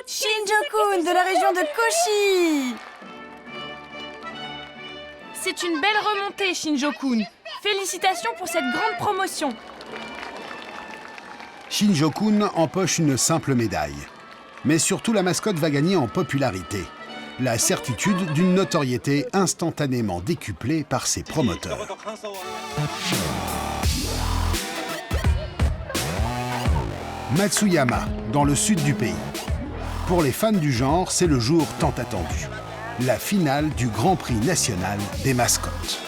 Shinjo-kun de la région de Koshi. C'est une belle remontée, Shinjo-kun. Félicitations pour cette grande promotion. Shinjo-kun empoche une simple médaille. Mais surtout, la mascotte va gagner en popularité. La certitude d'une notoriété instantanément décuplée par ses promoteurs. Matsuyama, dans le sud du pays. Pour les fans du genre, c'est le jour tant attendu. La finale du Grand Prix national des mascottes.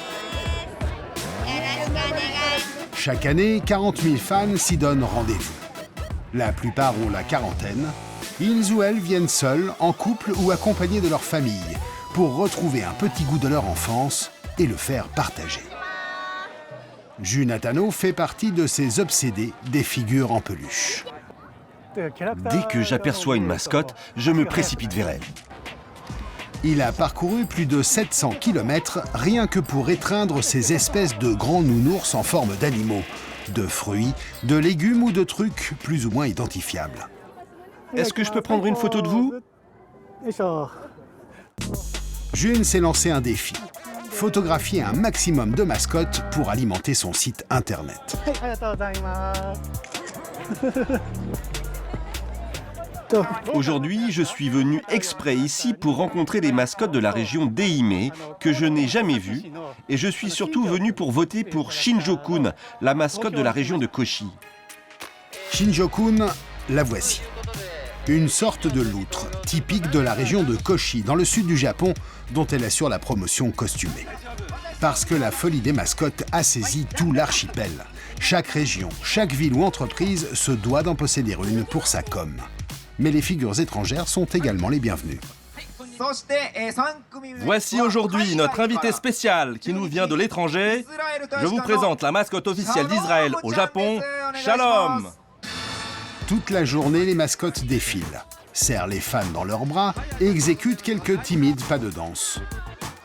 Chaque année, 40 000 fans s'y donnent rendez-vous. La plupart ont la quarantaine. Ils ou elles viennent seuls, en couple ou accompagnés de leur famille, pour retrouver un petit goût de leur enfance et le faire partager. Jun Atano fait partie de ces obsédés des figures en peluche. Dès que j'aperçois une mascotte, je me précipite vers elle. Il a parcouru plus de 700 km rien que pour étreindre ces espèces de grands nounours en forme d'animaux, de fruits, de légumes ou de trucs plus ou moins identifiables. Est-ce que je peux prendre une photo de vous? Jun s'est lancé un défi. Photographier un maximum de mascottes pour alimenter son site internet. Aujourd'hui, je suis venu exprès ici pour rencontrer les mascottes de la région d'Ehime que je n'ai jamais vues, et je suis surtout venu pour voter pour Shinjo-kun, la mascotte de la région de Koshi. Shinjo-kun, la voici. Une sorte de loutre, typique de la région de Koshi, dans le sud du Japon, dont elle assure la promotion costumée. Parce que la folie des mascottes a saisi tout l'archipel. Chaque région, chaque ville ou entreprise se doit d'en posséder une pour sa com. Mais les figures étrangères sont également les bienvenues. Voici aujourd'hui notre invité spécial qui nous vient de l'étranger. Je vous présente la mascotte officielle d'Israël au Japon, Shalom. Toute la journée, les mascottes défilent, serrent les fans dans leurs bras et exécutent quelques timides pas de danse.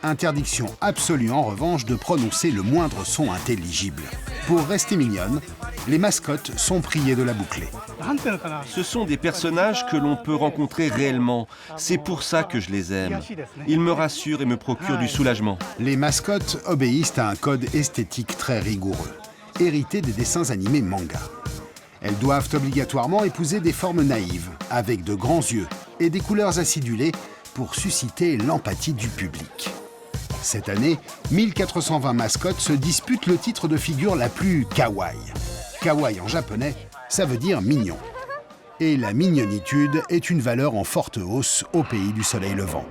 Interdiction absolue en revanche de prononcer le moindre son intelligible. Pour rester mignonnes, les mascottes sont priées de la boucler. Ce sont des personnages que l'on peut rencontrer réellement. C'est pour ça que je les aime. Ils me rassurent et me procurent du soulagement. Les mascottes obéissent à un code esthétique très rigoureux, hérité des dessins animés manga. Elles doivent obligatoirement épouser des formes naïves, avec de grands yeux et des couleurs acidulées pour susciter l'empathie du public. Cette année, 1420 mascottes se disputent le titre de figure la plus kawaii. Kawaii en japonais, ça veut dire mignon. Et la mignonitude est une valeur en forte hausse au pays du soleil levant.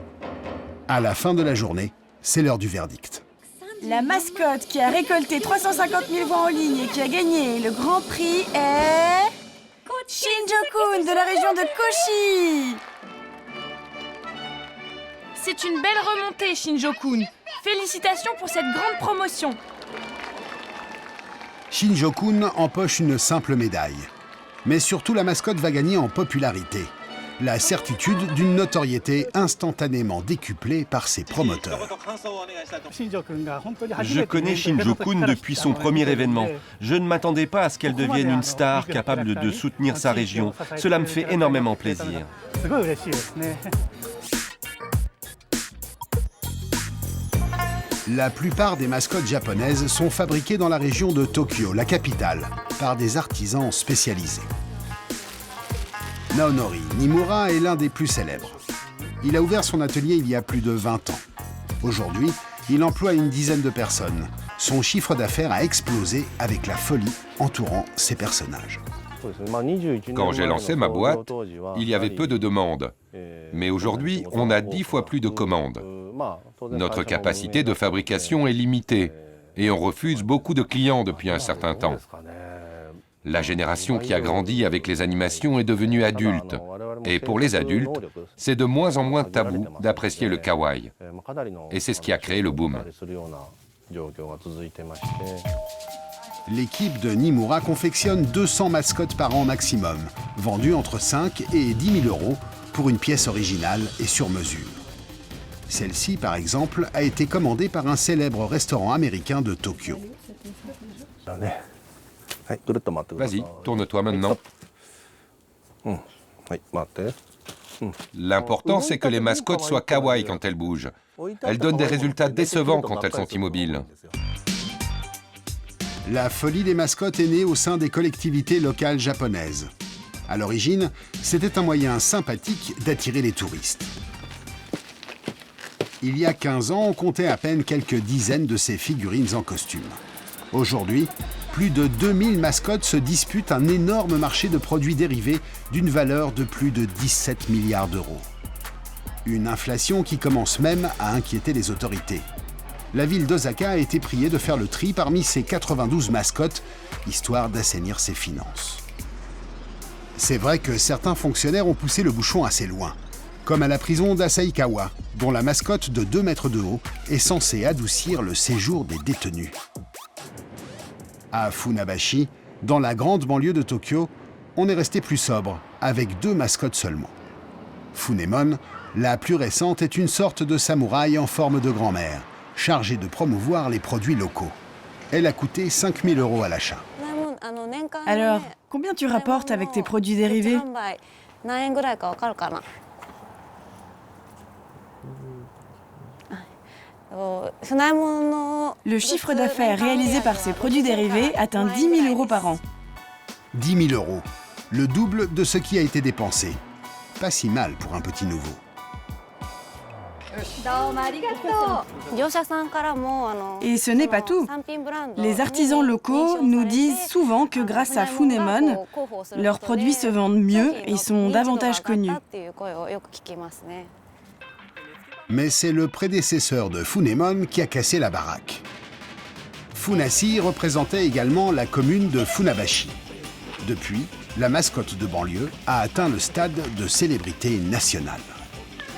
À la fin de la journée, c'est l'heure du verdict. La mascotte qui a récolté 350 000 voix en ligne et qui a gagné le Grand Prix est... Shinjo-kun de la région de Koshi. C'est une belle remontée, Shinjo-kun. Félicitations pour cette grande promotion. Shinjo-kun empoche une simple médaille. Mais surtout, la mascotte va gagner en popularité. La certitude d'une notoriété instantanément décuplée par ses promoteurs. Je connais Shinjo-kun depuis son premier événement. Je ne m'attendais pas à ce qu'elle devienne une star capable de soutenir sa région. Cela me fait énormément plaisir. La plupart des mascottes japonaises sont fabriquées dans la région de Tokyo, la capitale, par des artisans spécialisés. Naonori Nimura est l'un des plus célèbres. Il a ouvert son atelier il y a plus de 20 ans. Aujourd'hui, il emploie une dizaine de personnes. Son chiffre d'affaires a explosé avec la folie entourant ses personnages. Quand j'ai lancé ma boîte, il y avait peu de demandes. Mais aujourd'hui, on a 10 fois plus de commandes. Notre capacité de fabrication est limitée et on refuse beaucoup de clients depuis un certain temps. La génération qui a grandi avec les animations est devenue adulte. Et pour les adultes, c'est de moins en moins tabou d'apprécier le kawaii. Et c'est ce qui a créé le boom. L'équipe de Nimura confectionne 200 mascottes par an maximum, vendues entre 5 et 10 000 euros pour une pièce originale et sur mesure. Celle-ci, par exemple, a été commandée par un célèbre restaurant américain de Tokyo. Vas-y, tourne-toi maintenant. L'important, c'est que les mascottes soient kawaii quand elles bougent. Elles donnent des résultats décevants quand elles sont immobiles. La folie des mascottes est née au sein des collectivités locales japonaises. À l'origine, c'était un moyen sympathique d'attirer les touristes. Il y a 15 ans, on comptait à peine quelques dizaines de ces figurines en costume. Aujourd'hui, plus de 2000 mascottes se disputent un énorme marché de produits dérivés d'une valeur de plus de 17 milliards d'euros. Une inflation qui commence même à inquiéter les autorités. La ville d'Osaka a été priée de faire le tri parmi ses 92 mascottes, histoire d'assainir ses finances. C'est vrai que certains fonctionnaires ont poussé le bouchon assez loin, comme à la prison d'Asaikawa, dont la mascotte de 2 mètres de haut est censée adoucir le séjour des détenus. À Funabashi, dans la grande banlieue de Tokyo, on est resté plus sobre, avec 2 mascottes seulement. Funemon, la plus récente, est une sorte de samouraï en forme de grand-mère, chargée de promouvoir les produits locaux. Elle a coûté 5 000 € à l'achat. Alors, combien tu rapportes avec tes produits dérivés? Le chiffre d'affaires réalisé par ces produits dérivés atteint 10 000 € par an. 10 000 €, le double de ce qui a été dépensé. Pas si mal pour un petit nouveau. Et ce n'est pas tout. Les artisans locaux nous disent souvent que grâce à Funemon, leurs produits se vendent mieux et sont davantage connus. Mais c'est le prédécesseur de Funemon qui a cassé la baraque. Funashi représentait également la commune de Funabashi. Depuis, la mascotte de banlieue a atteint le stade de célébrité nationale.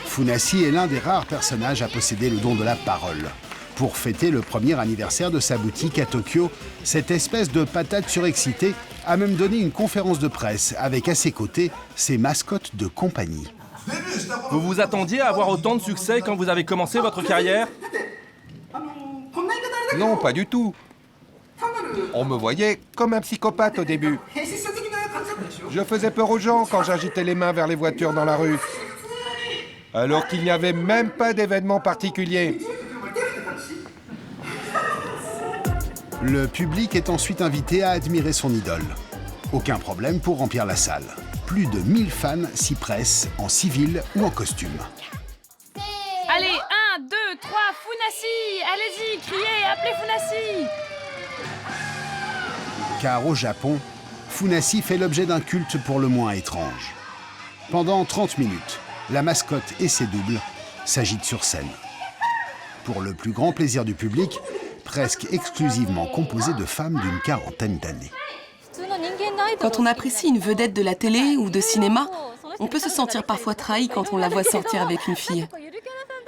Funashi est l'un des rares personnages à posséder le don de la parole. Pour fêter le premier anniversaire de sa boutique à Tokyo, cette espèce de patate surexcitée a même donné une conférence de presse avec à ses côtés ses mascottes de compagnie. Vous vous attendiez à avoir autant de succès quand vous avez commencé votre carrière? Non, pas du tout. On me voyait comme un psychopathe au début. Je faisais peur aux gens quand j'agitais les mains vers les voitures dans la rue. Alors qu'il n'y avait même pas d'événement particulier. Le public est ensuite invité à admirer son idole. Aucun problème pour remplir la salle. Plus de 1000 fans s'y pressent en civil ou en costume. Allez, 1, 2, 3, Funashi! Allez-y, criez, appelez Funashi! Car au Japon, Funashi fait l'objet d'un culte pour le moins étrange. Pendant 30 minutes, la mascotte et ses doubles s'agitent sur scène. Pour le plus grand plaisir du public, presque exclusivement composé de femmes d'une quarantaine d'années. Quand on apprécie une vedette de la télé ou de cinéma, on peut se sentir parfois trahi quand on la voit sortir avec une fille.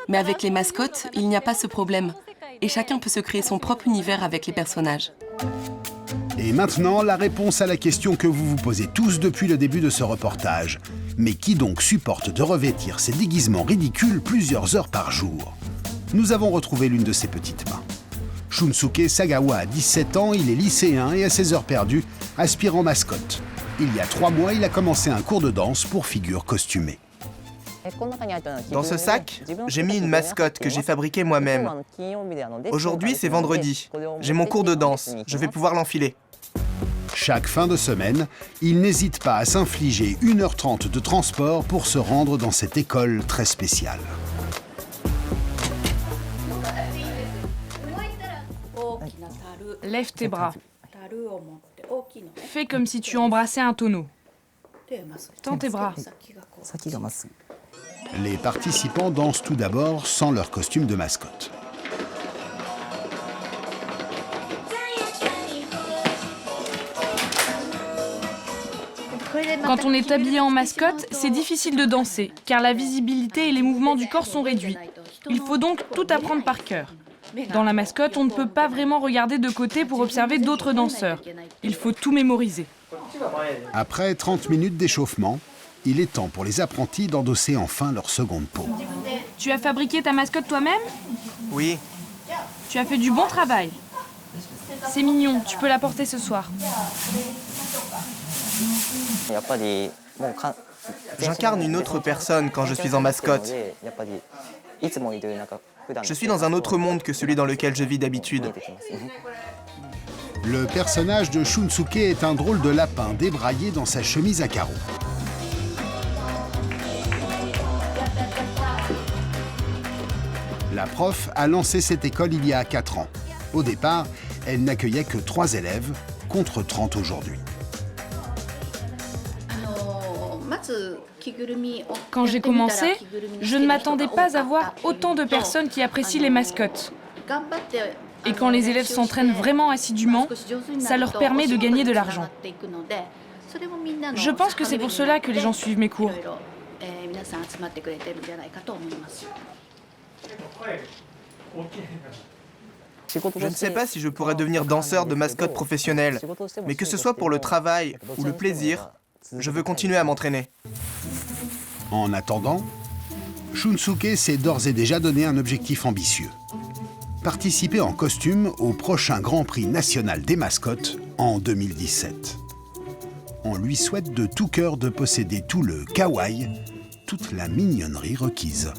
Mais avec les mascottes, il n'y a pas ce problème. Et chacun peut se créer son propre univers avec les personnages. Et maintenant, la réponse à la question que vous vous posez tous depuis le début de ce reportage. Mais qui donc supporte de revêtir ces déguisements ridicules plusieurs heures par jour? Nous avons retrouvé l'une de ces petites mains. Shunsuke Sagawa a 17 ans, il est lycéen et à ses heures perdues, aspirant mascotte. Il y a 3 mois, il a commencé un cours de danse pour figures costumées. Dans ce sac, j'ai mis une mascotte que j'ai fabriquée moi-même. Aujourd'hui, c'est vendredi. J'ai mon cours de danse. Je vais pouvoir l'enfiler. Chaque fin de semaine, il n'hésite pas à s'infliger 1h30 de transport pour se rendre dans cette école très spéciale. Lève tes bras. Fais comme si tu embrassais un tonneau. Tends tes bras. Les participants dansent tout d'abord sans leur costume de mascotte. Quand on est habillé en mascotte, c'est difficile de danser, car la visibilité et les mouvements du corps sont réduits. Il faut donc tout apprendre par cœur. Dans la mascotte, on ne peut pas vraiment regarder de côté pour observer d'autres danseurs. Il faut tout mémoriser. Après 30 minutes d'échauffement, il est temps pour les apprentis d'endosser enfin leur seconde peau. Tu as fabriqué ta mascotte toi-même? Oui. Tu as fait du bon travail. C'est mignon, tu peux la porter ce soir. J'incarne une autre personne quand je suis en mascotte. Je suis dans un autre monde que celui dans lequel je vis d'habitude. Le personnage de Shunsuke est un drôle de lapin débraillé dans sa chemise à carreaux. La prof a lancé cette école il y a 4 ans. Au départ, elle n'accueillait que 3 élèves, contre 30 aujourd'hui. Quand j'ai commencé, je ne m'attendais pas à voir autant de personnes qui apprécient les mascottes. Et quand les élèves s'entraînent vraiment assidûment, ça leur permet de gagner de l'argent. Je pense que c'est pour cela que les gens suivent mes cours. Je ne sais pas si je pourrais devenir danseur de mascotte professionnel, mais que ce soit pour le travail ou le plaisir, je veux continuer à m'entraîner. En attendant, Shunsuke s'est d'ores et déjà donné un objectif ambitieux. Participer en costume au prochain Grand Prix national des mascottes en 2017. On lui souhaite de tout cœur de posséder tout le kawaii, toute la mignonnerie requise.